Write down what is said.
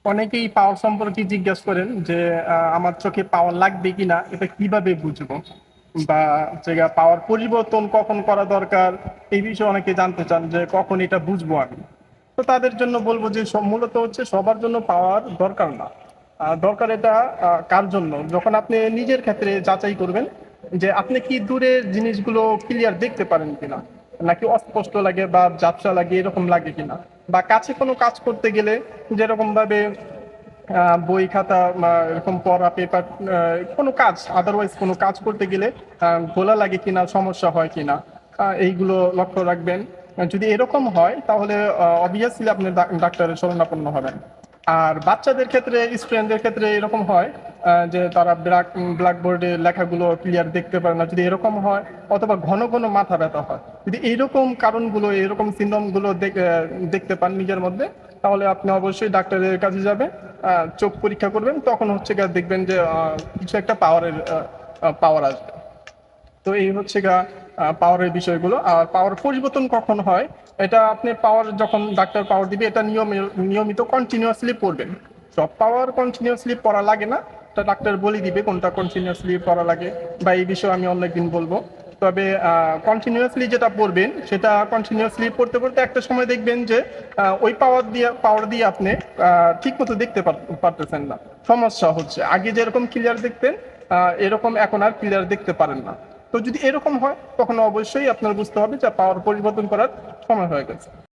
অনেকেই পাওয়ার সম্পর্কে জিজ্ঞেস করেন যে আমার চোখে পাওয়ার লাগবে কিনা, এটা কিভাবে বুঝবো, বা জায়গা পাওয়ার পরিবর্তন কখন করা দরকার, এই বিষয়ে অনেকে জানতে চান যে কখন এটা বুঝবো আমি। তো তাদের জন্য বলবো যে মূলত হচ্ছে সবার জন্য পাওয়ার দরকার না। দরকার এটা কার জন্য, যখন আপনি নিজের ক্ষেত্রে যাচাই করবেন যে আপনি কি দূরের জিনিসগুলো ক্লিয়ার দেখতে পারেন কিনা, নাকি অস্পষ্ট লাগে বা ঝাপসা লাগে এরকম লাগে কিনা, বা কাছে কোনো কাজ করতে গেলে যেরকম ভাবে বই খাতা বা এরকম পড়া পেপার, কোনো কাজ আদারওয়াইজ কোনো কাজ করতে গেলে ঘোলা লাগে কিনা, সমস্যা হয় কিনা, এইগুলো লক্ষ্য রাখবেন। যদি এরকম হয় তাহলে অবভিয়াসলি আপনি ডাক্তারের শরণাপন্ন হবেন। আর বাচ্চাদের ক্ষেত্রে, স্টুডেন্টদের ক্ষেত্রে এরকম হয় যে তারা ব্ল্যাকবোর্ডে লেখাগুলো ক্লিয়ার দেখতে পারে না, যদি এরকম হয়, অথবা ঘন ঘন মাথা ব্যথা হয়, যদি এইরকম কারণগুলো, এরকম সিনড্রোম গুলো দেখতে পান নিজের মধ্যে, তাহলে আপনি অবশ্যই ডাক্তারের কাছে যাবেন, চোখ পরীক্ষা করবেন, তখন হচ্ছে গা দেখবেন যে কিছু একটা পাওয়ার আসবে। তো এই হচ্ছে গা পাওয়ারের বিষয়গুলো। আর পাওয়ার পরিবর্তন কখন হয়, এটা আপনি পাওয়ার যখন ডাক্তার পাওয়ার দিবে, এটা নিয়মিত কন্টিনিউয়াসলি পড়বেন। সব পাওয়ার কন্টিনিউয়াসলি পড়া লাগে না, এটা ডাক্তার বলে দিবে কোনটা কন্টিনিউয়াসলি পড়া লাগে, বা এই বিষয়ে আমি অনেকদিন বলবো। তবে কন্টিনিউয়াসলি যেটা পড়বেন সেটা কন্টিনিউয়াসলি পড়তে পড়তে একটা সময় দেখবেন যে ওই পাওয়ার দিয়ে আপনি ঠিক মতো দেখতে পারতেছেন না, সমস্যা হচ্ছে। আগে যেরকম ক্লিয়ার দেখতেন এরকম এখন আর ক্লিয়ার দেখতে পারেন না। তো যদি এরকম হয় তখন অবশ্যই আপনার বুঝতে হবে যে পাওয়ার পরিবর্তন করার সময় হয়ে গেছে।